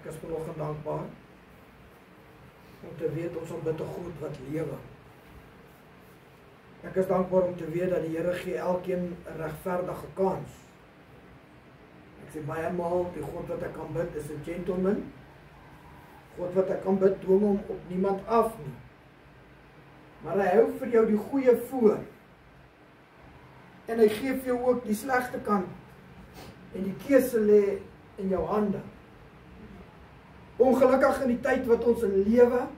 Ek is vanoggend dankbaar om te weet ons aanbid 'n God wat lewe. Ek is dankbaar om te weet dat die Here gee elkeen 'n regverdige kans. Ek sê baie maal, die God wat ek aanbid is 'n gentleman. God wat ek aanbid dwing hom op niemand af nie. Maar hy hou vir jou die goeie voor. En hy gee vir jou ook die slegte kant. En die keuse lê in jou hande. Ongelukkig in die tyd wat ons in lewe,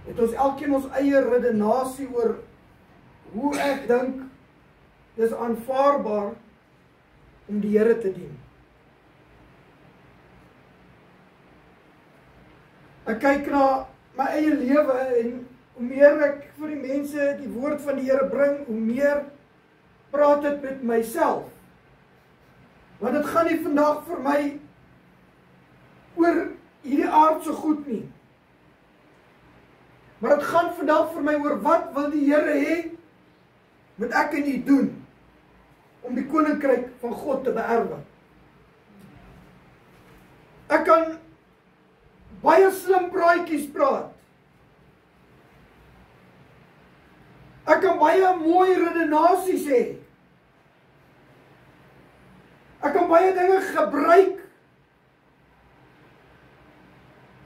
het ons elkeen ons eie redenasie oor hoe ek dink dis aanvaarbaar om die Here te dien. Ek kyk na my eie lewe en hoe meer ek vir die mense die woord van die Here bring, hoe meer praat dit met myself. Want dit gaan nie vandag vir my oor hierdie aardse goed nie. Maar dit gaan vandag vir my oor wat wil die Here hê moet ek en u doen om die koninkryk van God te beerwe. Ek kan baie slim praatjies praat. Ek kan baie mooi redenasies hê. Ek kan baie dinge gebruik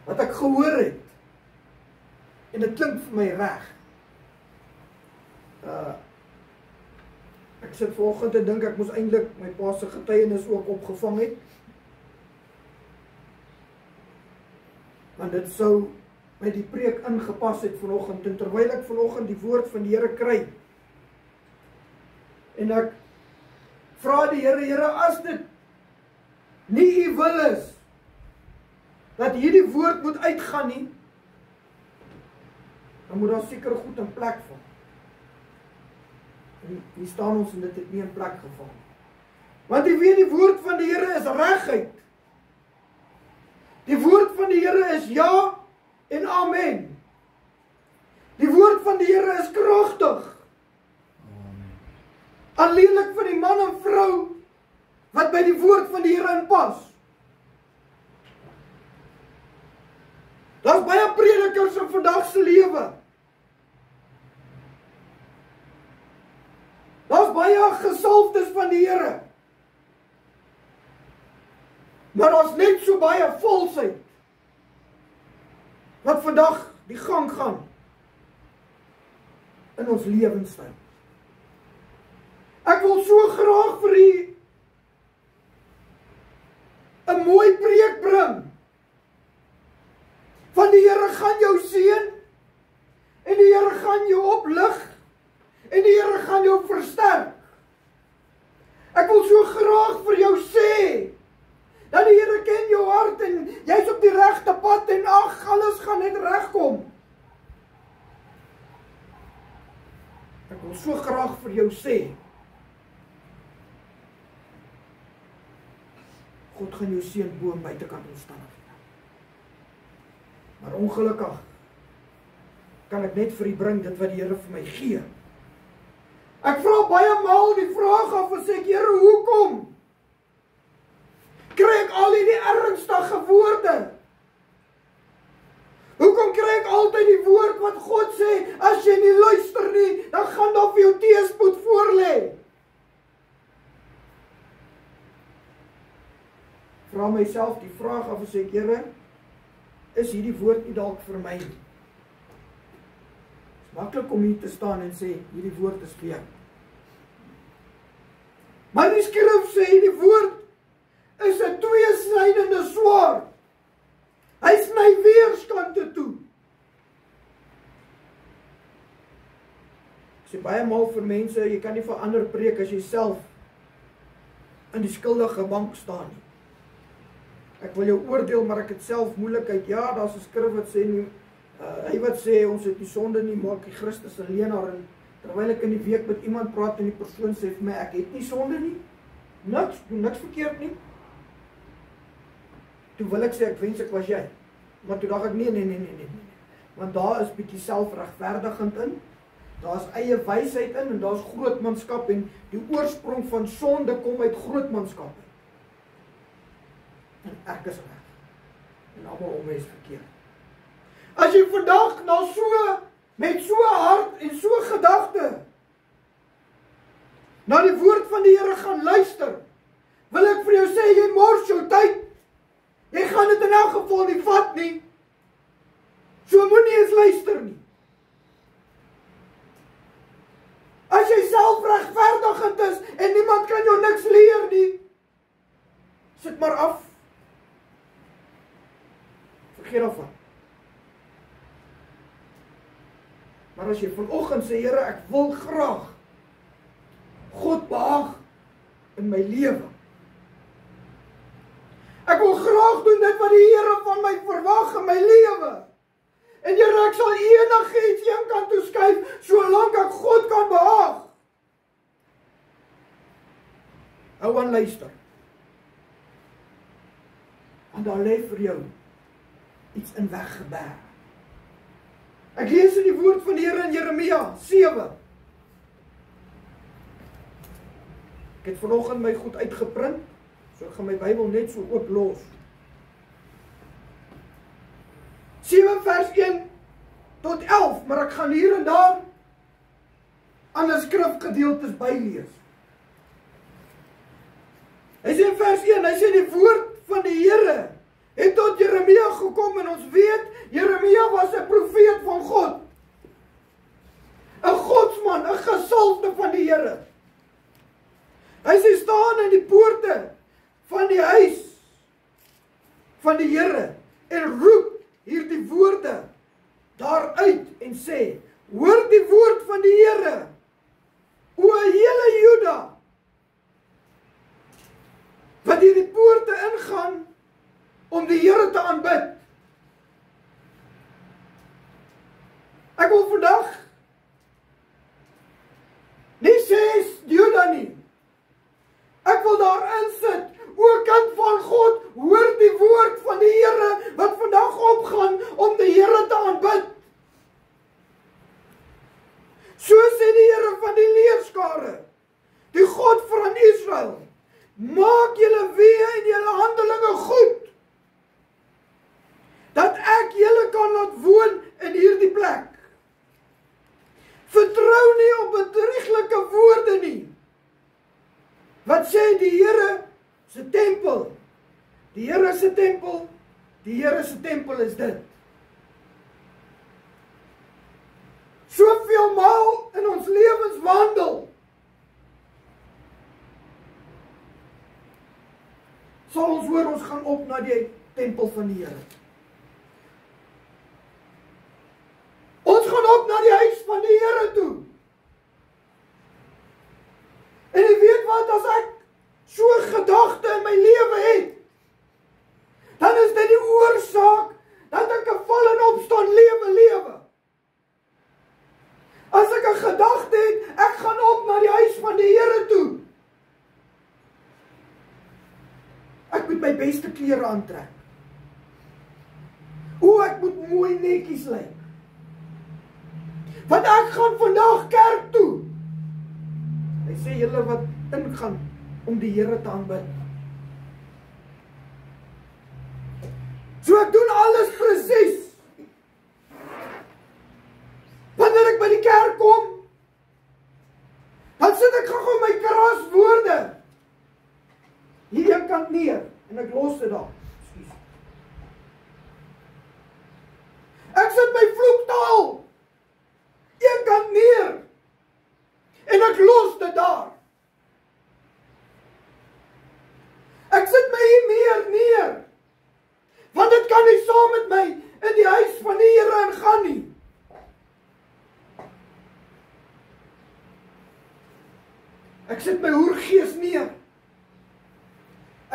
wat ek gehoor het. En dit klink vir my reg. Ek sit vanoggend te dink ek moes eintlik my pa se getuienis ook opgevang het. Want dit sou by die preek ingepas het vanoggend, en terwyl ek vanoggend die woord van die Here kry, en ek vra die Here, Here, as dit nie u wil is, dat hierdie woord moet uitgaan nie, dan moet daar seker goed in plek val. En hier staan ons en dit het nie in plek geval. Want jy weet, die woord van die Here is reguit. Die woord van die Here is ja en amen. Die woord van die Here is kragtig. Alleenlik vir die man en vrou wat by die woord van die Here inpas. Daar's baie predikers in vandag se lewe. Daar's baie gesalfdes van die Here. Maar daar's net so baie valsheid wat vandag die gang gaan in ons lewenstyl. Ek wil so graag vir u 'n mooi preek bring. Van die Here gaan jou seën, en die Here gaan jou oplig, en die Here gaan jou versterk. Ek wil so graag vir jou sê, dat die Here ken jou hart, en jy's op die regte pad, en ag, alles gaan net regkom. Ek wil so graag vir jou sê, God gaan jou seën bo en buitekant omstandighede. Maar ongelukkig kan ek net vir u bring dit wat die Here vir my gee. Ek vra baie maal die vraag af en sê ek, Here, hoekom kry ek al die ernstige woorde? Hoekom kry ek altyd die woord wat God sê, as jy nie luister nie, dan gaan daar vir jou teëspoed voorlê? Vra myself die vraag af en sê ek, Here, is hierdie woord nie dalk vir my nie? Dit is maklik om hier te staan en sê, hierdie woord is vir jou. Maar die skrif sê, die woord is 'n tweesnydende swaard. Hy sny weerskante toe. Ek sê baie maal vir mense, jy kan nie vir ander preek as jy self in die skuldige bank staan nie. Ek wil jou oordeel, maar ek het self moeilikheid. Ja, daar's 'n skrif wat sê nie, hy wat sê ons het die sonde nie, maak die Christus 'n leienaar. En terwyl ek in die week met iemand praat en die persoon sê vir my, ek het nie sonde nie, niks verkeerd nie. Toe wil ek sê, ek wens ek was jy. Maar toe dacht ek, nee. Want daar is bietjie selfregverdigend in, daar's eie wysheid in, en daar's grootmanskap, en die oorsprong van sonde kom uit grootmanskap. en ek is reg. En almal om my is verkeerd. As jy vandag met so hart en so gedagte na die woord van die Here gaan luister, wil ek vir jou sê, jy mors jou tyd. Jy gaan dit in elk geval nie vat nie. So moenie eens luister nie. As jy self regverdigend is en niemand kan jou niks leer nie, sit maar af. Vergeet daarvan. Maar as jy vanoggend sê, Here, ek wil graag God behaag in my lewe. Ek wil graag doen dit wat die Here van my verwag in my lewe. En Here, ek sal enigiets een kant toe skuif, solank ek God kan behaag. Hou aan luister. Want daar lê vir jou iets in weggeberg. Ek lees in die woord van die Here in Jeremia 7. Ek het vanoggend my goed uitgeprint, so ek gaan my Bybel net so oop los. 7 vers 1 tot 11, maar ek gaan hier en daar ander skrifgedeeltes bylees. Hy sê in vers 1, hy sê die woord van die Here het tot Jeremia gekom en ons weet, Jeremia was 'n profeet van God. 'n Godsman, 'n gesalfde van die Here. Hy sê staan in die poorte van die huis van die Here en roep hierdie woorde daaruit en sê, hoor die woord van die Here, o hele Juda, wat hierdie poorte ingaan om die Here te aanbid. Ek wil vandag nie sê Juda nie. Ek wil daarin sit, o kind van God, hoor die woord van die Here wat vandag opgaan om die Here te aanbid. So sê die Here van die leerskare, die God van Israel, maak julle weë en julle handelinge goed, dat ek julle kan laat woon in hierdie plek. Vertrou nie op bedrieglike woorde nie. Wat sê die Here se tempel? Die Here se tempel, die Here se tempel is dit. Soveel maal in ons lewens wandel, sal ons hoor ons gaan op na die tempel van die Here. Ons gaan op na die huis van die Here toe. En jy weet wat, as ek so gedagte in my lewe het, dan is dit die oorsaak dat ek 'n val en opstaan lewe. As ek 'n gedagte het, ek gaan op na die huis van die Here toe. Ek moet my beste klere aantrek. O, ek moet mooi netjies lyk. Want ek gaan vandag kerk toe. Hy sê julle wat ingaan om die Here te aanbid. So ek doen alles presies. Wanneer ek by die kerk kom, dan sit ek gou my kras woorde hier een kant neer en ek los dit daar. Ek sit my vloektaal een kant neer en ek los dit daar. Ek sit my hier meer neer, want dit kan nie saam met my in die huis van die Here ingaan nie. Ek sit my hoergees neer.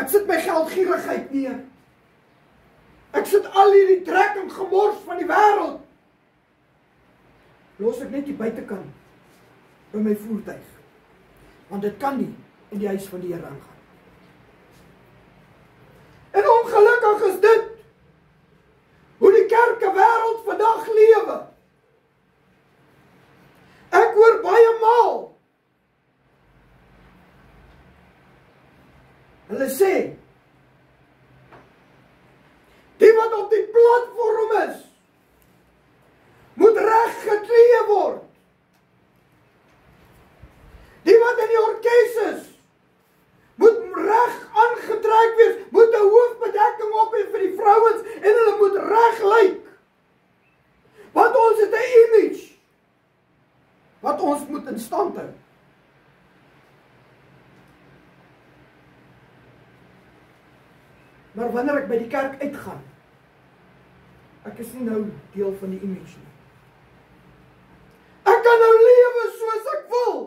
Ek sit my geldgierigheid neer. Ek sit al hierdie trek en gemors van die wêreld. Los ek net die buitekant by my voertuig. Want dit kan nie in die huis van die Here ingaan. En ongelukkig is dit hoe die kerke wêreld vandag lewe. Ek hoor baie maal hulle sê wat op die platform is, moet reg geklee word. Die wat in die orkes is, moet reg aangetrek wees, moet 'n hoofbedekking op hê vir die vrouens en hulle moet reg lyk. Want ons het 'n image wat ons moet in stand hou. Maar wanneer ek by die kerk uitgaan, ek is nie nou deel van die image nie. Ek kan nou lewe soos ek wil.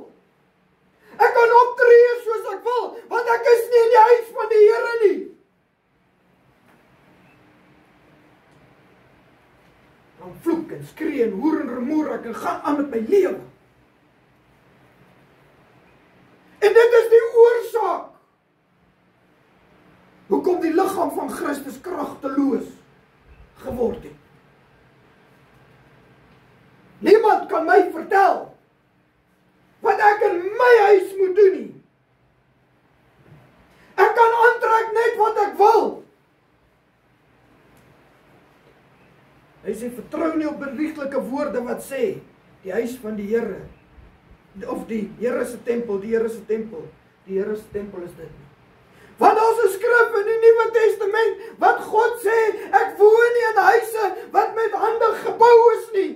Ek kan optree soos ek wil, want ek is nie in die huis van die Here nie. Dan vloek en skree en hoer en rumoer ek en gaan aan met my lewe. En dit is die oorsaak hoekom die liggaam van Christus kragteloos geword het. Niemand kan my vertel wat ek in my huis moet doen nie. Ek kan aantrek net wat ek wil. Hy sê, vertrou nie op bedrieglike woorde wat sê, die huis van die Here, of die Here se tempel, die Here se tempel, die Here se tempel is dit nie. Want ons is skrif in die Nuwe Testament, wat God sê, ek woon nie in huise wat met hande gebou is nie.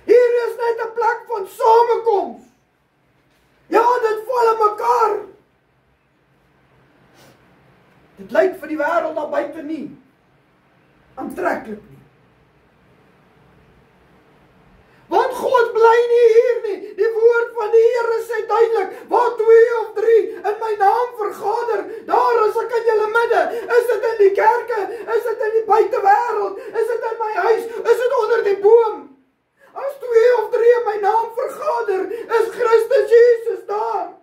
Hier is net 'n plek van samekoms. Ja, dit val in mekaar. Dit lyk vir die wêreld daar buite nie aantreklik nie. Want God bly nie hier nie. Die woord van die Here sê duidelik, waar 2 of 3 in my naam vergader, daar is ek in julle midde. Is dit in die kerke? Is dit in die buitewêreld? Is dit in my huis? Is dit onder die boom? As 2 of 3 in my naam vergader, is Christus Jesus daar.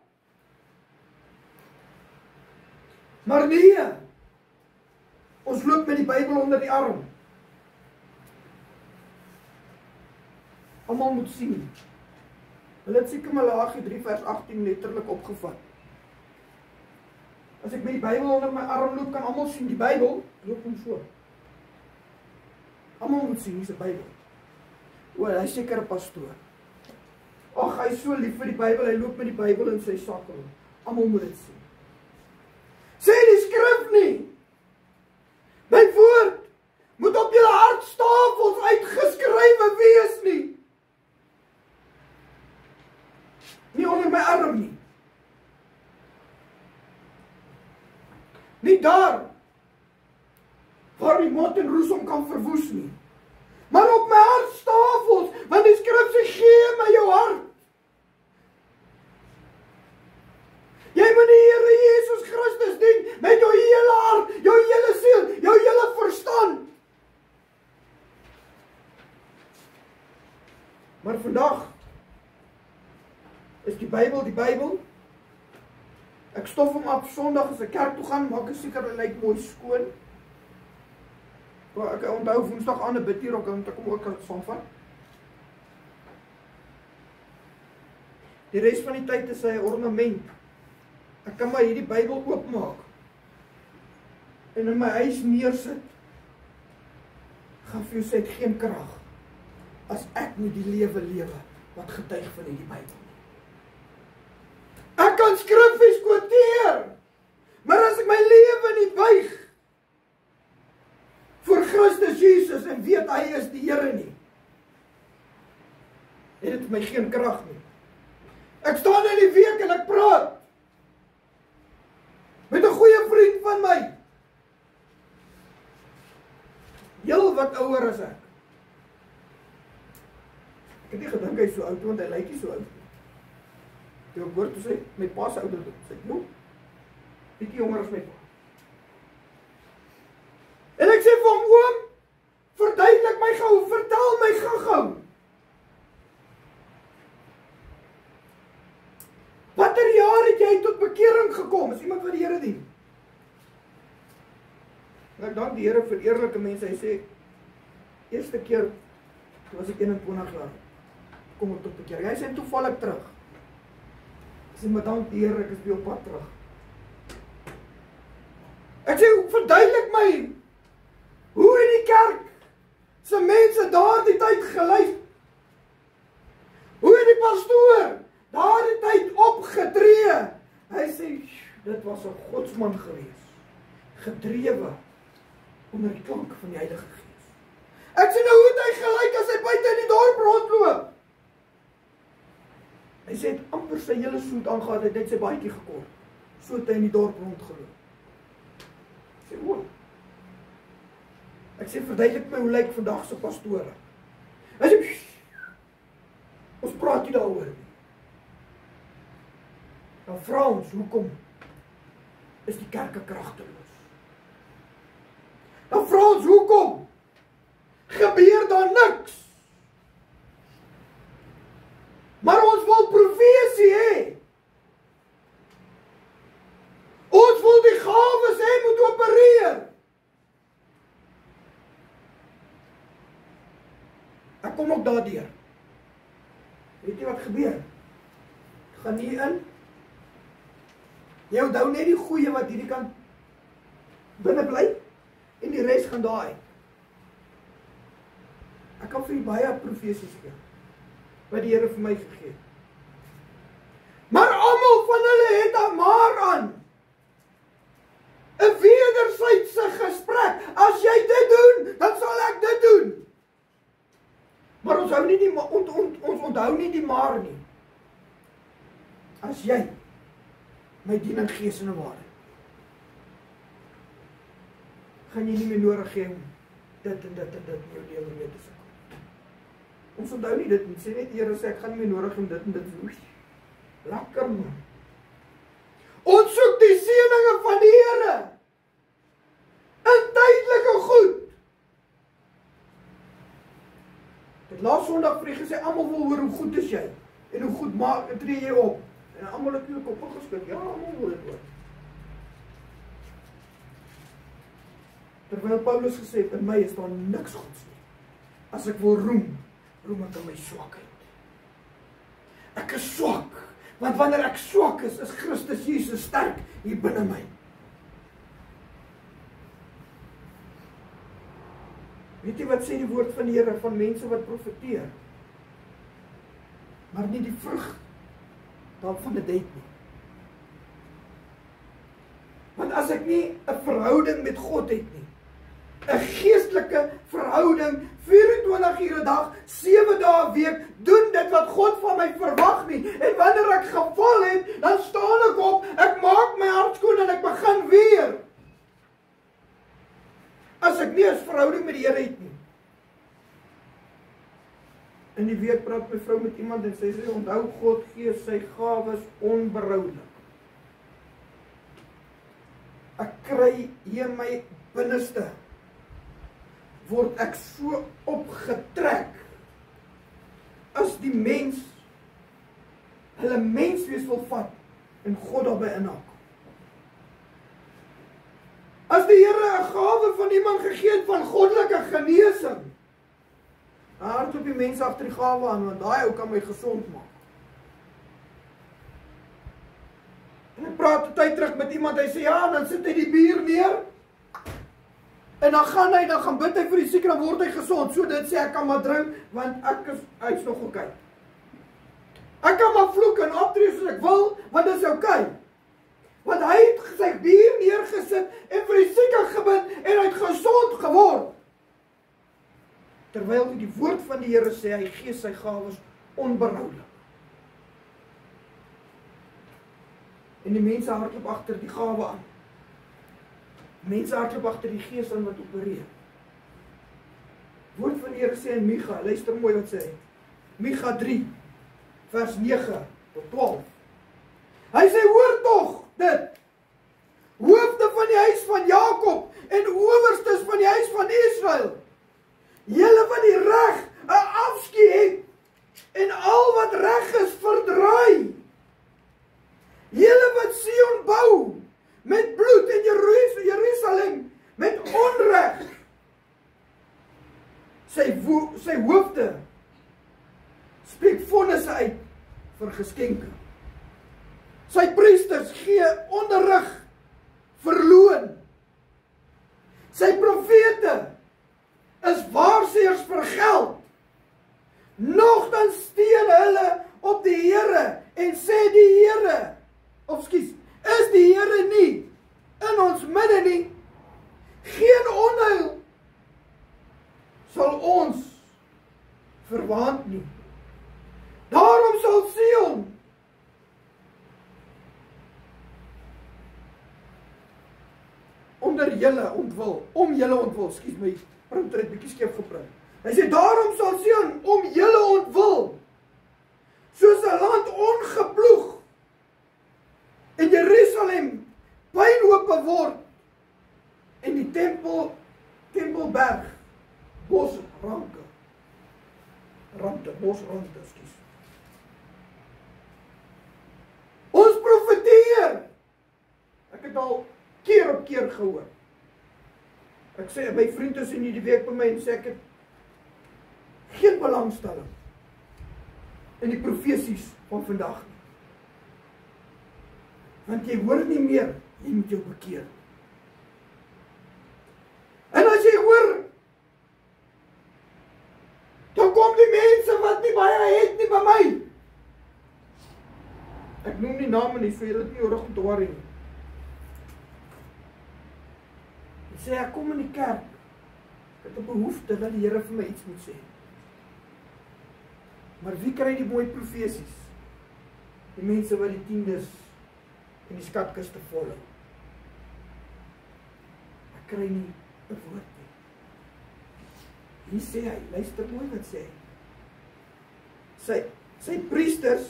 Maar nee, ons loop met die Bybel onder die arm. Almal moet sien. Hulle het seker Malagi 3 vers 18 letterlik opgevat. As ek met die Bybel onder my arm loop, kan almal sien die Bybel, loop hom voor. Almal moet sien, dis 'n Bybel. O, hy is seker 'n pastoor. Ag, hy is so lief vir die Bybel, hy loop met die Bybel in sy sak rond. Almal moet dit sien. Sê die skrif nie. My woord moet op julle hartstafels uitgeskrywe wees nie. Nie onder my arm nie. Nie daar waar die mot en roes hom kan verwoes nie. Maar op my hartstafels, want die skrif sê, gee my jou hart. Jy moet die Here Jesus Christus dien met jou hele hart, jou hele siel, jou hele verstand. Maar vandag is die Bybel die Bybel. Ek stof hom op Sondag as ek kerk toe gaan, maak ek seker hy lyk mooi skoon. Ek onthou Woensdag aan 'n bid hier ook, want ek kom ook saamvat. Die res van die tyd is hy 'n ornament. Ek kan maar hierdie Bybel oopmaak en in my huis neersit. Gaan vir jou sê, het geen krag as ek nie die lewe wat getuig van hierdie Bybel. Ek kan skriffies quoteer, maar as ek my lewe nie buig voor Christus Jesus en weet hy is die Here nie, het dit my geen krag nie. Ek staan in die week en ek praat met 'n goeie vriend van my, heel wat ouer as ek. Ek het nie gedink hy is so oud, want hy lyk nie so oud. Jy hoor toe sê, my pa se ouderdom, sê ek, jong, bietjie jonger as my pa. En ek sê vir hom, oom, verduidelik my gou, vertel my gou. Watter jaar het jy tot bekering gekom, as iemand wat die Here dien? En ek dank die Here vir eerlike mense, hy sê, eerste keer, toe was ek 21 jaar, kom ek tot bekering. Hy sê toevallig terug. Ek sê, maar dank die Here, ek is weer op pad terug. Ek sê, verduidelik my, dit was 'n godsman gewees, gedrewe onder die klank van die Heilige Gees. Ek sê nou, hoe het hy gelyk as hy buite in die dorp rondloop? Hy sê, het amper sy hele soet aangehad, hy het net sy baadjie gekort. So het hy in die dorp rondgeloop. Ek sê, o. Ek sê, verduidelik my, hoe lyk vandag se pastore? Hy sê, ons praat nie daaroor nie. Dan vra ons, hoekom is die kerke kragteloos? Dan vra ons, hoekom gebeur daar niks? Maar ons wil profesie hê. Ons wil die gawes hê moet opereer. Ek kom ook daardeur. Weet jy wat gebeur? Ek gaan hier in. Jy onthou net die goeie wat hierdie kant binne bly, en die res gaan daar uit. Ek kan vir baie profesies gee, wat die Here vir my gegee het. Maar almal van hulle het daar maar aan 'n wederwysige gesprek. As jy dit doen, dan sal ek dit doen. Maar ons hou nie die ons onthou nie die maar nie. As jy my dien in gees en in waarheid, gaan jy nie meer nodig hê om dit en dit en dit in jou lewe mee te sukkel. Ons onthou nie dit nie. Sê net, Here sê, ek gaan nie meer nodig om dit en dit te doen. Lekker man. Ons soek die seëninge van die Here in tydelike goed. Ek het laas Sondag vir gesê, almal wil hoor hoe goed is jy en hoe goed tree jy op. En almal het jou kop geskik. Ja, almal wil dit hoor. Terwyl Paulus gesê het, in my is daar niks goeds nie. As ek wil roem ek in my swakheid. Ek is swak, want wanneer ek swak is Christus Jesus sterk hier binne my. Weet jy wat sê die woord van die Here van mense wat profeteer? Maar nie die vrug daarvan dit het nie. Want as ek nie 'n verhouding met God het nie, 'n geestelike verhouding, 24 ure 'n dag, 7 dae 'n week, doen dit wat God van my verwag nie. En wanneer ek geval het, dan staan ek op, ek maak my hart skoon en ek begin weer. As ek nie 'n verhouding met die Here het nie. In die week praat my vrou met iemand en sy sê, onthou God gee sy gawes onberouwlik. Ek kry hier my binneste, word ek so opgetrek, as die mens, hulle menswees wil vat, en God daarby inhaak. As die Here 'n gawe van iemand gegee het van goddelike genesing, hardloop die mense agter die gawe aan, want daai ou kan my gesond maak. En ek praat 'n tyd terug met iemand, hy sê ja, dan sit hy die bier neer, en dan gaan bid hy vir die siek, dan word hy gesond. So dit sê ek kan maar drink, want hy is nog oké. Ek kan maar vloek en optree soos ek wil, want dit is oké. Want hy het sy bier neergesit en vir die sieke gebid en hy het gesond geword. Terwyl die woord van die Here sê, hy gee sy gawes onberouwlik. En die mense hardloop agter die gawe aan. Mense hardloop agter die gees aan wat opereer. Woord van die Here sê in Micha, luister mooi wat sê hy. Micha 3, vers 9 tot 12. Hy sê, hoor tog dit, hoofde van die huis van Jakob en owerstes van die huis van Israel, julle wat die reg 'n afskeid het en al wat reg is verdraai, julle wat Sion bou met bloed en Jerusalem met onreg, sy hoofde spreek vonnisse uit vir geskenke. Sy priesters gee onderrig vir loon. Sy profete is waarsêers vir geld. Nogtans steun hulle op die Here en sê die Here, is die hand nie. Daarom sal Sion onder julle ontwil, om julle ontwil, ekskuus my printer het bietjie skeef geprint. Hy sê, daarom sal Sion om julle ontwil, soos 'n land ongeploeg, en Jerusalem puinhope word, en die tempelberg, bosrante, ekskuus. Ons profeteer, ek het al keer op keer gehoor. Ek sê, my vriend is in die week by my en sê, ek het geen belangstelling in die profesies van vandag nie. Want jy hoor nie meer, jy moet jou bekeer. En as jy hoor, dan kom die mense wat nie baie het nie by my. Ek noem nie name nie, so jy het nie nodig om te worry nie. Ek sê, ek kom in die kerk, ek het 'n behoefte dat die Here vir my iets moet sê. Maar wie kry die mooi profesies? Die mense wat die tiendes en die skatkiste vol hou. Ek kry nie 'n woord nie. Hier sê hy, luister mooi wat sê hy. Sy priesters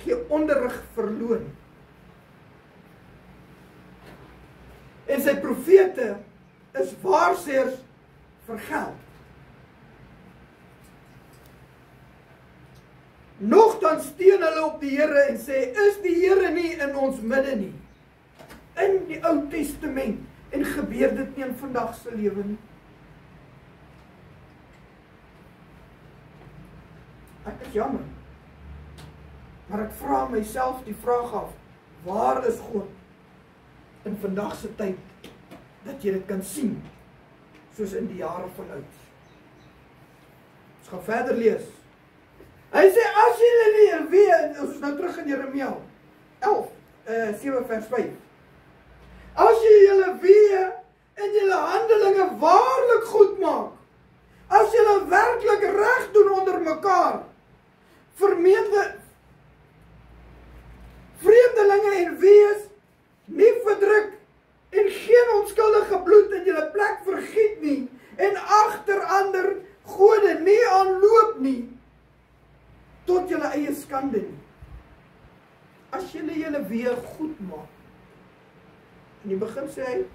gee onderrig verloon. En sy profete is waarsêers vir geld. Nogtans steun hulle op die Here en sê, is die Here nie in ons midde nie? In die Ou Testament. En gebeur dit nie in vandag se lewe nie? Ek is jammer. Maar ek vra myself die vraag af, waar is God in vandag se tyd, dat jy dit kan sien, soos in die jare van oud? Ons gaan verder lees. Hy sê, as julle nie weer, ons is nou terug in Jeremia 7 vers 5. As jy julle weer en julle handelinge waarlik goed maak, as julle werklik reg doen onder mekaar, vreemdelinge en wees, nie verdruk en geen onskuldige bloed in julle plek vergiet nie, en agter ander gode nie aanloop nie, tot julle eie skande nie. As julle weer goed maak. In die begin sê hy,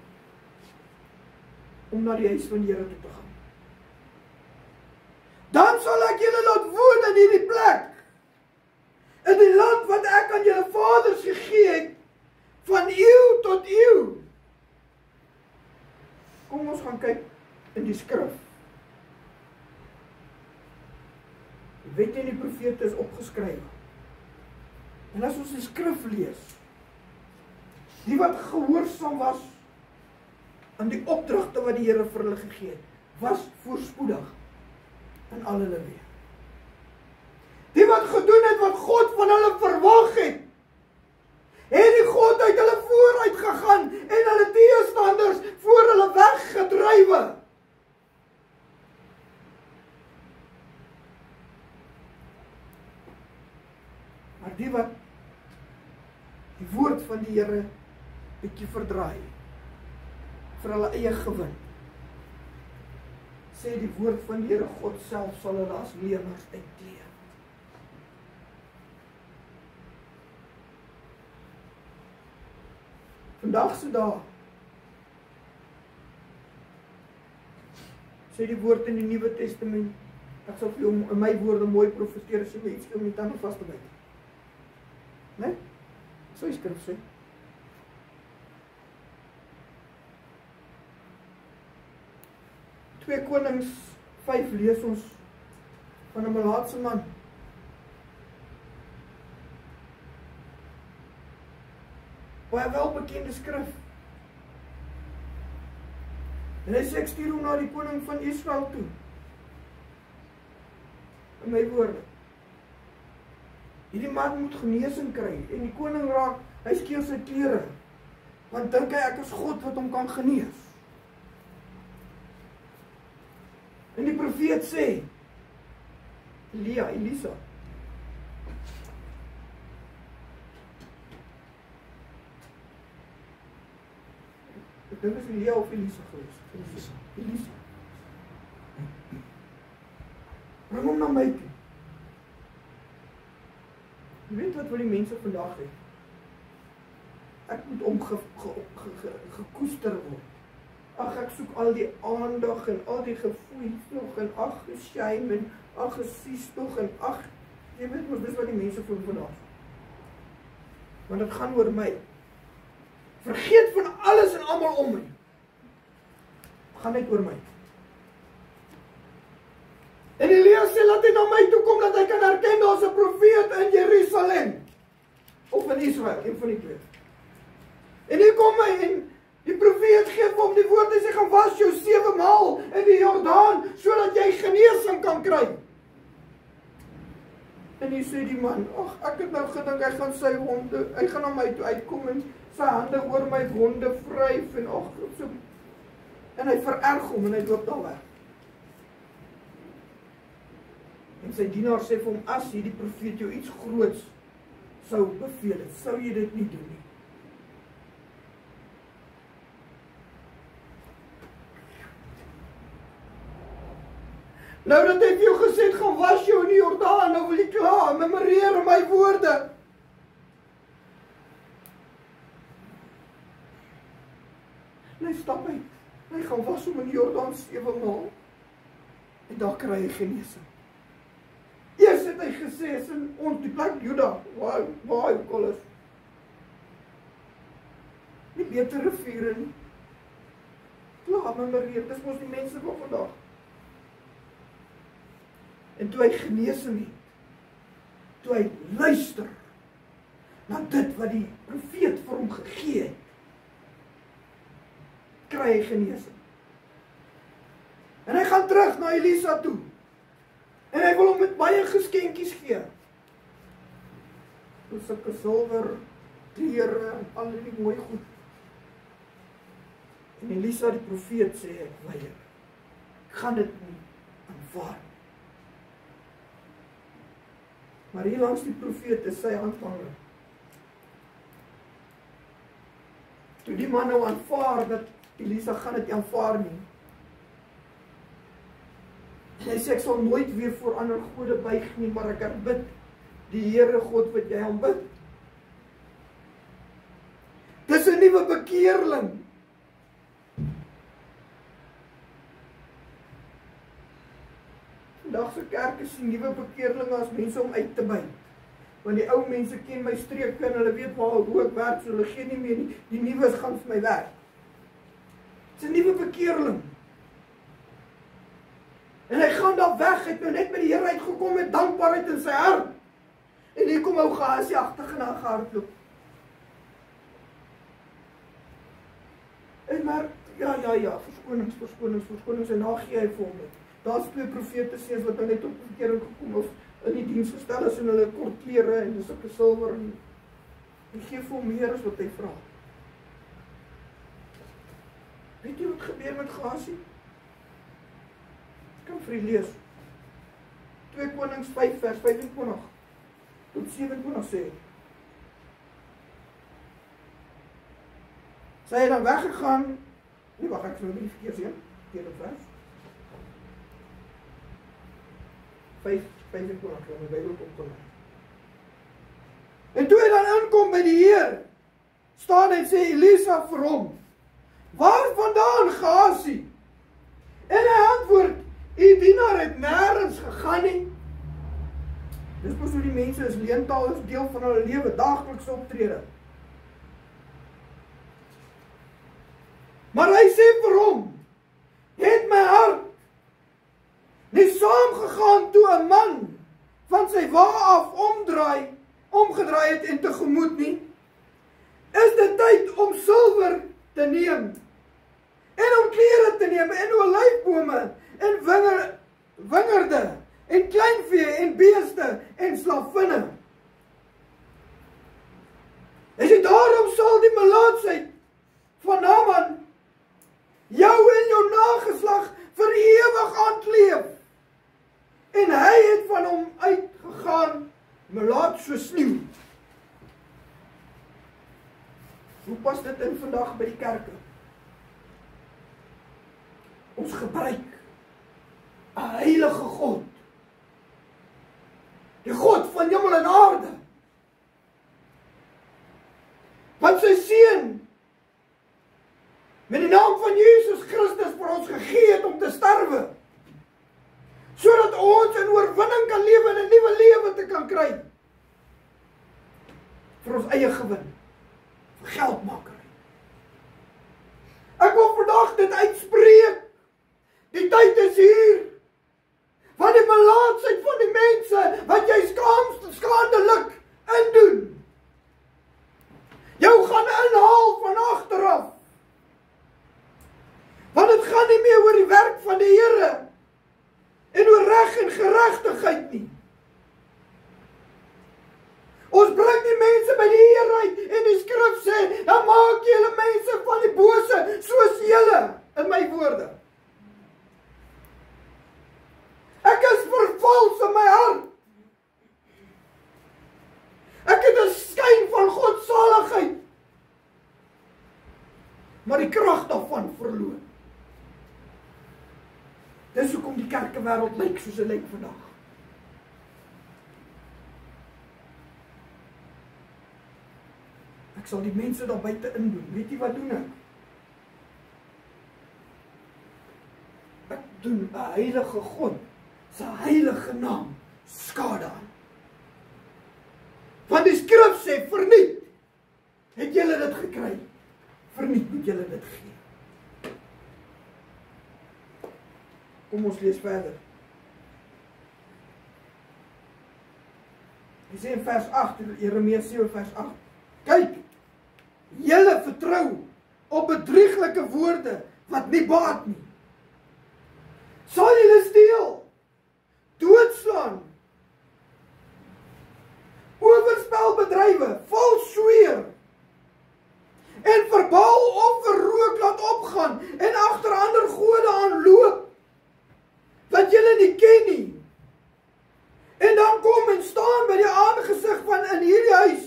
om na die huis van die Here toe te gaan. Dan sal ek julle laat woon in hierdie plek, in die land wat ek aan julle vaders gegee het, van eeu tot eeu. Kom ons gaan kyk in die skrif. Die wet en die profete is opgeskryf. En as ons die skrif lees, die wat gehoorsaam was aan die opdragte wat die Here vir hulle gegee het, was voorspoedig in al hulle weë. Die wat gedoen het wat God van hulle verwag het, het die God uit hulle vooruit gegaan en hulle teestanders voor hulle weggedrywe. Maar die wat die woord van die Here bietjie verdraai, vir hulle eie gewin, sê die woord van die Here God self sal hulle as leenaars uitklee. Vandag se dag sê die woord in die Nuwe Testament, ek sal vir jou in my woorde mooi profeteer as jy iets om die tande vas te byt. Nee? So die skrif sê. Twee Konings 5 lees ons van 'n melaatse man. Baie welbekende skrif. En hy sê, ek stuur hom na die koning van Israel toe. In my woorde. Hierdie man moet genesing kry. En die koning raak, hy skeur sy klere. Want dink hy, ek is God wat hom kan genees. En die profeet sê, Elisa. Ek dink is Elia of Elisa geweest. Elisa. Bring hom na my toe. Jy weet wat wil die mense vandag hê? Ek moet gekoester word. Ag, ek soek al die aandag en al die gevoelens nog en ag, shame en ag, gesies nog en ag, jy weet mos dis wat die mense voel vandag. Want dit gaan oor my. Vergeet van alles en almal om my. Gaan net oor my. En Elia sê, laat hy na my toe kom, dat hy kan herken, daar's 'n profeet in Jerusalem. Of in Israel, een van die twee. En hier kom hy en die profeet gee vir hom die woord, hy sê, gaan was jou 7 maal in die Jordaan, sodat jy genesing kan kry. En hy sê die man, ag, ek het nou gedink, hy gaan na my toe uitkom en sy hande oor my wonde vryf en ag, so. En hy vererg hom en hy loop daar weg. En sy dienaar sê vir hom, as hierdie profeet jou iets groots sou beveel het, sou jy dit nie doen nie. Nou dat hy vir jou gesê het, gaan was jou in die Jordaan, nou wil jy klaar, memoreer my woorde. En hy stap uit, hy gaan was hom in die Jordaan 7 maal, en daar kry hy genesing. Eers het hy gesê, is in ons, die plek Juda, waar hy ook al is. Nie beter riviere nie. Klaar, memoreer, dis mos die mense van vandag. En toe hy genesing het, toe hy luister na dit wat die profeet vir hom gegee het, kry hy genesing. En hy gaan terug na Elisa toe. En hy wil hom met baie geskenkies gee. Sulke silwer, klere, al die mooi goed. En Elisa die profeet sê, ek weier. Ek gaan dit nie aanvaar. Maar hier langs die profeet is sy handvanger. Toe die man nou aanvaar dat Elisa gaan dit aanvaar nie. En hy sê, ek sal nooit weer voor ander gode buig nie, maar ek aanbid die Here God wat jy aanbid. Dis 'n nuwe bekeerling. Vandag se kerk is die nuwe bekeerlinge as mense om uit te by. Want die ou mense ken my streek en hulle weet waar hoe ek werk, so hulle gee nie meer nie. Die nuwe gaan vir my werk. Dis 'n nuwe bekeerling. En hy gaan daar weg, hy het nou net met die Here uitgekom met dankbaarheid in sy hart. En hier kom ou Gehasie agter na gehardloop. En maar, ja, verskonings, en dan gee hy vir hom dit. Daar's 2 profete seuns wat nou net op bekering gekom of in die diens gestel is en hulle kort klere en sulke silwer en hy gee vir hom meer as wat hy vra. Weet jy wat gebeur met Gehasie? Ek kan vir u lees. 2 Konings 5 vers 25 tot 27 sê. Sy het dan weggegaan. Nee, wag, ek sal nie verkeerd sien. Verkeerde vers. 25 in die Bybel kom. En toe hy dan aankom by die Heer, staan en sê Elisa vir hom, waar vandaan Gehasie? En hy antwoord, u dienaar het nêrens gegaan nie. Dis mos hoe die mense is, leentaal is deel van hulle lewe, daaglikse optrede. Maar hy sê vir hom, het my hart nie saamgegaan toe 'n man van sy wa af omgedraai het en tegemoet nie. Is dit tyd om silwer te neem en om klere te neem en olyfbome en wingerde en kleinvee en beeste en slavinne. Hy sê daarom sal die melaatsheid van Naaman jou en jou nageslag vir ewig aankleef. En hy het van hom so sneeu. Hoe pas dit in vandag by die kerke? Ons gebruik 'n heilige God. Die God van hemel en aarde. Wat sy seun met die naam van Jesus Christus vir ons gegee het om te sterwe. Sodat ons in oorwinning kan lewe en 'n nuwe lewe te kan kry. Vir ons eie gewin. Vir geldmakery. Ek wil vandag dit uitspreek. Die tyd is hier. Van die melaatsheid van die mense wat jy skadelik indoen. Jou gaan inhaal van agteraf. Want dit gaan nie meer oor die werk van die Here en oor reg en geregtigheid nie. Ons bring die mense by die Here uit en die skrif sê, dan maak julle mense van die bose soos julle, in my woorde. Ek is vervals in my hart. Ek het 'n skyn van godsaligheid, maar die krag daarvan verloor. Dis hoekom die kerkewêreld lyk soos dit lyk vandag. Ek sal die mense daar buite indoen. Weet jy wat doen ek? Ek doen 'n heilige God se heilige naam skade aan. Want die skrif sê, verniet het julle dit gekry. Verniet moet julle dit gee. Kom ons lees verder. Hy sê in vers 8, Jeremia 7 vers 8. Kyk, julle vertrou op bedrieglike woorde wat nie baat nie. Sal julle steel, doodslaan, oorspelbedrywe, vals sweer en verbaal offerrook laat opgaan en agter ander gode aanloop wat julle nie ken nie. En dan kom en staan by die aangesig van in hierdie huis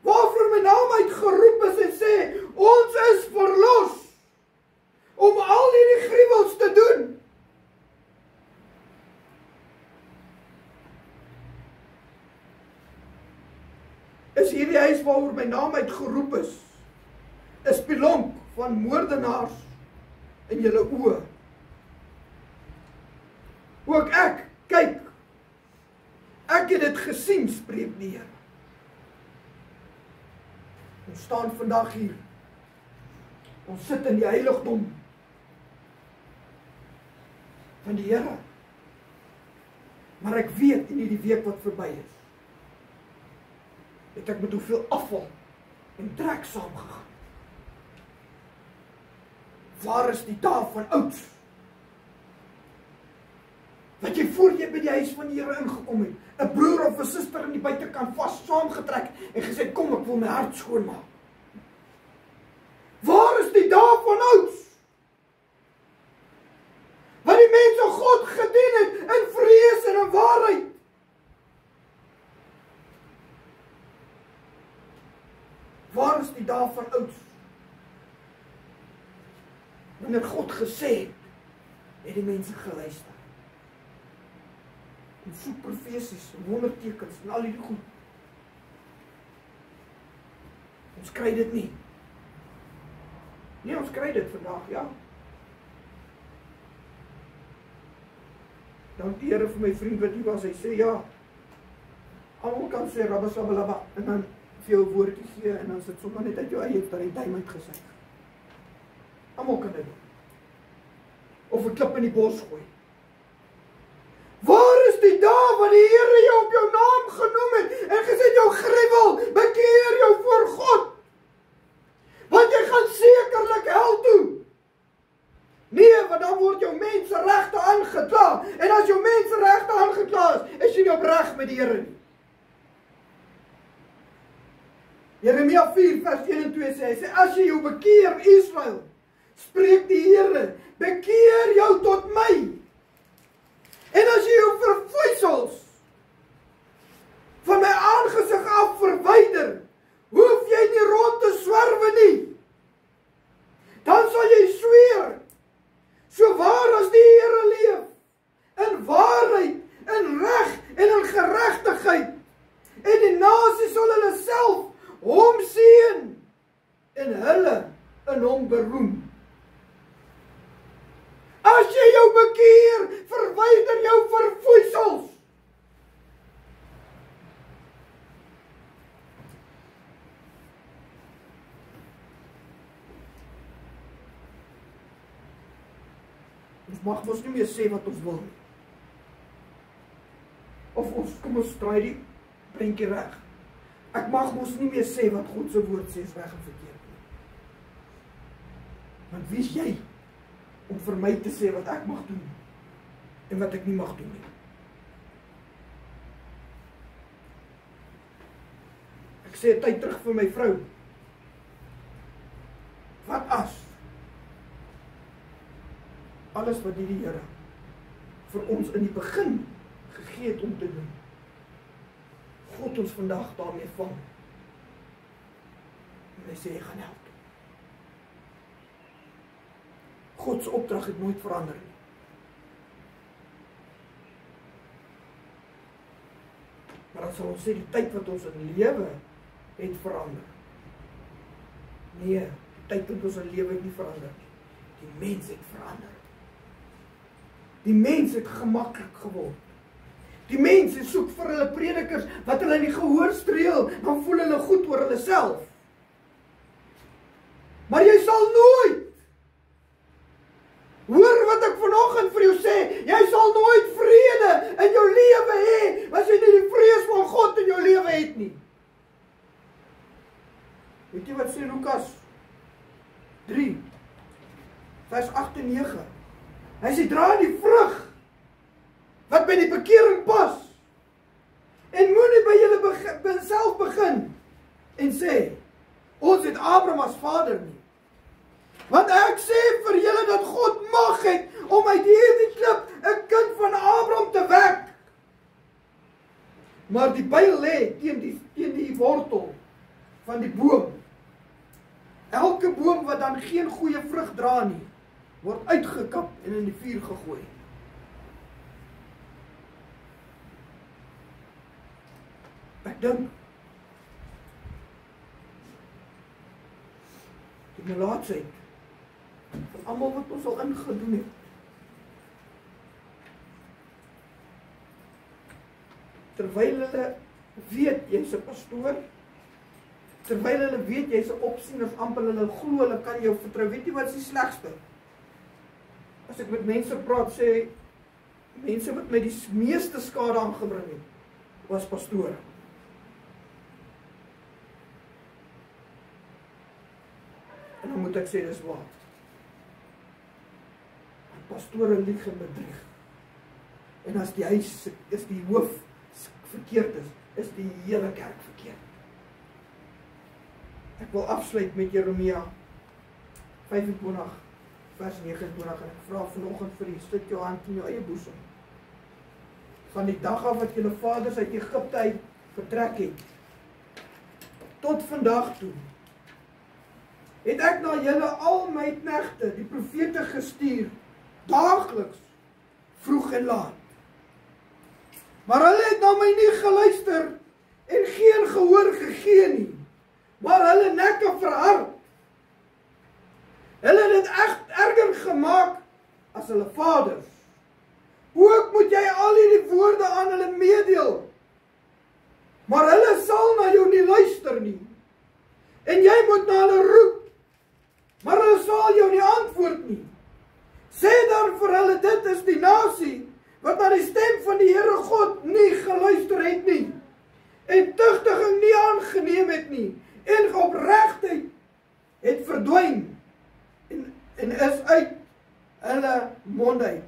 waarvoor my naam uitgeroep is en sê, ons is verlos om al hierdie gruwels te doen. Is hierdie huis waaroor my naam uitgeroep is 'n spelonk van moordenaars in julle oë. Ook ek, kyk, ek het dit gesien, spreek die Here. Ons staan vandag hier. Ons sit in die heiligdom van die Here. Maar ek weet in hierdie week wat verby is, het ek met hoeveel afval en trek saamgegaan. Waar is die dae van ouds? Wat jy voor jy by die huis van die Here ingekom het, 'n broer of 'n suster in die buitekant vas saamgetrek en gesê, kom, ek wil my hart skoonmaak. Waar is die dae van ouds? Wat die mense God gedien het in vrees en in waarheid. Waar is die dae van ouds? Wanneer God gesê het die mense geluister. En soek profesies, wondertekens en al die goed. Ons kry dit nie. Nee, ons kry dit vandag, ja. Dank die Here vir my vriend wat hier was, hy sê ja. Almal kan sê rabbasabalaba en dan vir jou woordjie gee en dan sit sommer net uit jou eie dat hy duim uitgesit. Almal kan dit doen. Of 'n klip in die bos gooi. Waar is die dae wat die Here jou op jou naam genoem het en gesê jou gruwel, bekeer jou voor God? Want jy gaan sekerlik hel toe. Nee, want dan word jou menseregte aangekla. En as jou menseregte aangekla is jy nie opreg met die Here nie. Jeremia 4 vers 1 en 2 sê, hy sê, as jy jou bekeer, Israel, spreek die Here, bekeer jou tot my. En as jy jou verfoeisels van my aangesig af verwyder, hoef jy nie rond te swerwe nie. Dan sal jy sweer, so waar as die Here leef, in waarheid, in reg en in geregtigheid, en die nasie sal hulle self hom seën, en hulle in hom beroem. As jy jou bekeer, verwyder jou verfoeisels. Ons mag mos nie meer sê wat ons wil nie. Of ons, kom ons draai die prentjie reg. Ek mag mos nie meer sê wat God se woord sê is reg en verkeerd nie. Want wie is jy om vir my te sê wat ek mag doen en wat ek nie mag doen nie? Ek sê 'n tyd terug vir my vrou, wat as alles wat die Here vir ons in die begin gegee het om te doen, God ons vandag daarmee vang. En hy sê, jy gaan help. God se opdrag het nooit verander nie. Maar dan sal ons sê, die tyd wat ons in lewe het verander. Nee, die tyd wat ons in lewe het nie verander nie. Die mens het verander. Die mens het gemaklik geword. Die mense soek vir hulle predikers wat hulle nie gehoor streel, dan voel hulle goed oor hulle self. Maar jy sal nooit, hoor wat ek vanoggend vir jou sê, jy sal nooit vrede in jou lewe hê, as jy nie die vrees van God in jou lewe het nie. Weet jy wat sê Lukas 3, vers 8 en 9? Hy sê, dra die vrug wat by die bekering pas, en moenie by julle self begin, en sê, ons het Abraham as vader nie. Want ek sê vir julle dat God mag het, om uit hierdie klip, 'n kind van Abraham te wek. Maar die byl lê teen die wortel van die boom. Elke boom wat dan geen goeie vrug dra nie, word uitgekap en in die vuur gegooi. Ek dink, die melaatsheid van almal wat ons al ingedoen het, terwyl hulle weet jy's 'n pastoor, terwyl hulle weet jy's 'n opsieners, amper hulle glo hulle kan jou vertrou. Weet jy wat is die slegste? As ek met mense praat, sê mense wat my die meeste skade aangebring het, was pastore. En dan moet ek sê, dis waar. Pastore lieg en bedrieg. En as die huis, is die hoof verkeerd is die hele kerk verkeerd. Ek wil afsluit met Jeremia 25, vers 29, en ek vra vanoggend vir u, sit jou hand in jou eie boesem. Van die dag af wat julle vaders uit Egipte uit vertrek het, tot vandag toe, het ek na julle al my knegte, die profete gestuur, daagliks, vroeg en laat. Maar hulle het na my nie geluister en geen gehoor gegee nie, maar hulle nekke verhard. Hulle het dit erger gemaak as hulle vaders. Ook moet jy al hierdie woorde aan hulle meedeel, maar hulle sal na jou nie luister nie. En jy moet na hulle roep, maar hulle sal jou nie antwoord nie. Sê dan vir hulle, dit is die nasie, wat na die stem van die Here God nie geluister het nie, en tugtiging nie aangeneem het nie, en opregtheid het verdwyn, en is uit hulle mond uit.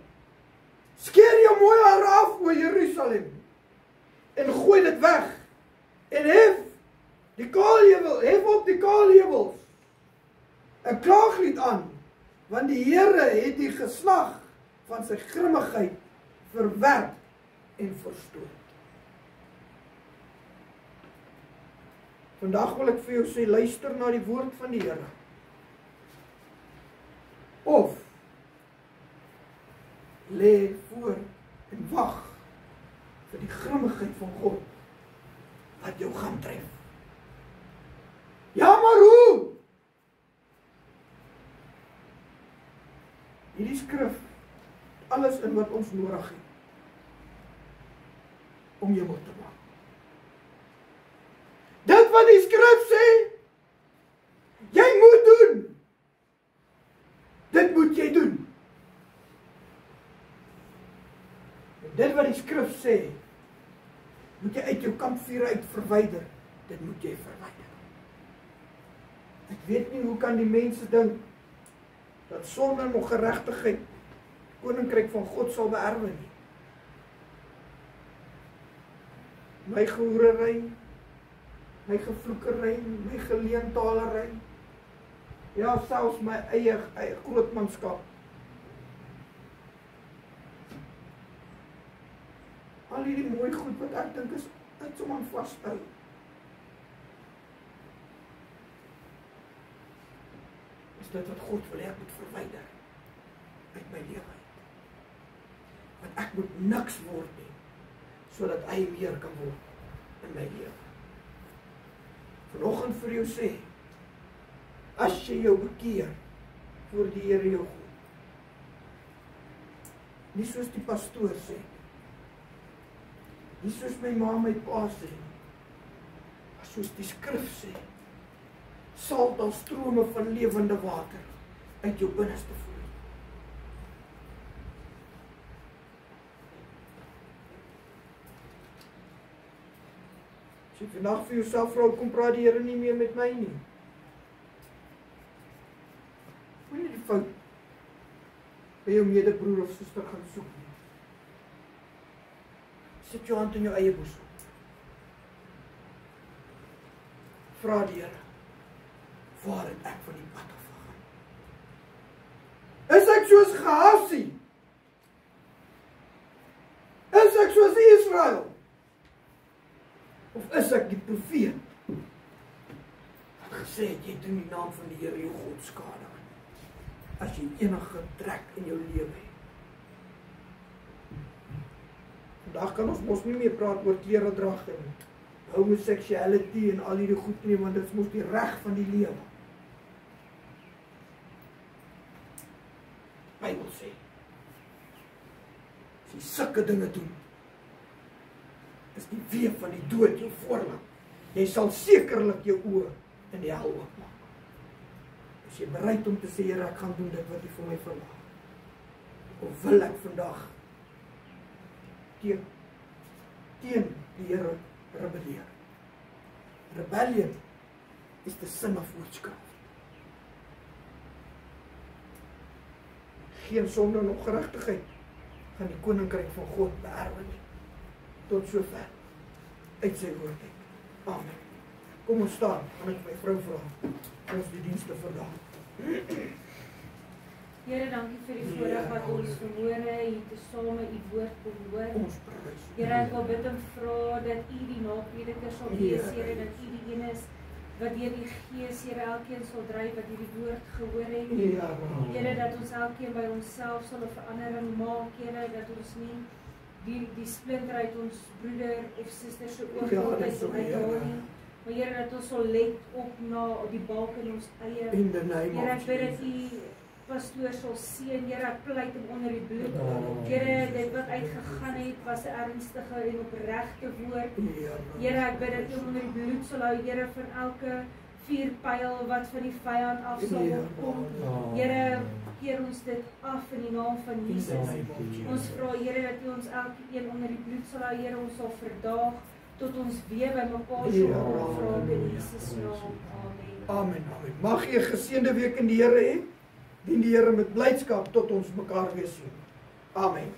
Skeer jou mooi haar af, o Jerusalem, en gooi dit weg, en hef op die kaalheuwels, 'n klaaglied aan, want die Here het die geslag van sy grimmigheid verwerp en verstoot. Vandag wil ek vir jou sê, luister na die woord van die Here. Of lê voor en wag vir die grimmigheid van God wat jou gaan tref. Ja, maar hoe? Hierdie skrif, alles in wat ons nodig het om jou te maak. Dit wat die skrif sê, jy moet doen. Dit moet jy doen. En dit wat die skrif sê, moet jy uit jou kampvuur uit verwyder. Dit moet jy verwyder. Ek weet nie hoe kan die mense dink dat sonde en ongeregtigheid koninkryk van God sal beerwe nie. My gehoerery, my gevloekery, my geleentalery, ja, selfs my eie grootmanskap. Al hierdie mooi goed wat ek dink is uit om aan vashou. Is dit wat God wil hê ek moet verwyder uit my lewe uit. Want ek moet niks word nie, sodat hy meer kan word in my lewe. Vanoggend vir jou sê, as jy jou bekeer voor die Here jou God, nie soos die pastoor sê, nie soos my ma, my pa sê, maar soos die skrif sê, sal daar strome van lewende water uit jou binneste vloei. As jy vandag vir jouself vra, kom praat die Here nie meer met my nie. Moet nie die fout by jou medebroer of suster gaan soek nie. Sit jou hand in jou eie boesem. Vra die Here, waar het ek van die pad af gegaan? Is ek soos Gehasie? Is ek soos Israel? Of is ek die profeet wat gesê het, jy doen die naam van die Here jou God skade aan, as jy enige trek in jou lewe het? Vandag kan ons mos nie meer praat oor kleredrag en homoseksualiteit en al hierdie goed nie, want dit is mos die reg van die lewe. Bybel sê, as jy sulke dinge doen, is die weef van die dood jou voorland. Jy sal sekerlik jou oë in die hel oopmaak. Is jy bereid om te sê, Here, ek gaan doen dit wat jy vir my verwag? Of wil ek vandag teen die Here rebelleer? Rebellion is the sin of witchcraft. Geen sonde en ongeregtigheid gaan die koninkryk van God beerwe nie. Tot sover uit sy woord uit. Amen. Kom ons staan, gaan ek my vrou vra, ons die dienste vandag. Here, dankie vir die voorreg wat ons verhoor hier te same u woord kon hoor. Ons prys. Here, ek wil bid en vra dat u die naprediker sal wees, Here, dat u die een is wat deur die Gees, Here, elkeen sal dryf wat hierdie woord gehoor het. Ja, Here, dat ons elkeen by onsself sal 'n verandering maak, Here, dat ons nie die splinter uit ons broeder of suster se oog uithaal nie. Maar Here, dat ons sal let op na die balk in ons eie. in the name Here, of ek bid dat Jesus. u pastoor sal seën, Here, ek pleit hom onder die bloed. Here, dit wat uitgegaan het, was 'n ernstige en opregte woord. Here, ek bid dat u hom onder die bloed sal hou, Here, van elke vuurpyl wat van die vyand af sal opkom. Here, keer ons dit af in die naam van Jesus. Ons vra, Here, dat u ons elkeen onder die bloed sal hou, Here, ons sal verdaag tot ons weer by mekaar sal vra in Jesus naam. Amen. Amen, amen. Mag jy 'n geseënde week in die Here hê. Dien die Here met blydskap tot ons mekaar weer sien. Amen.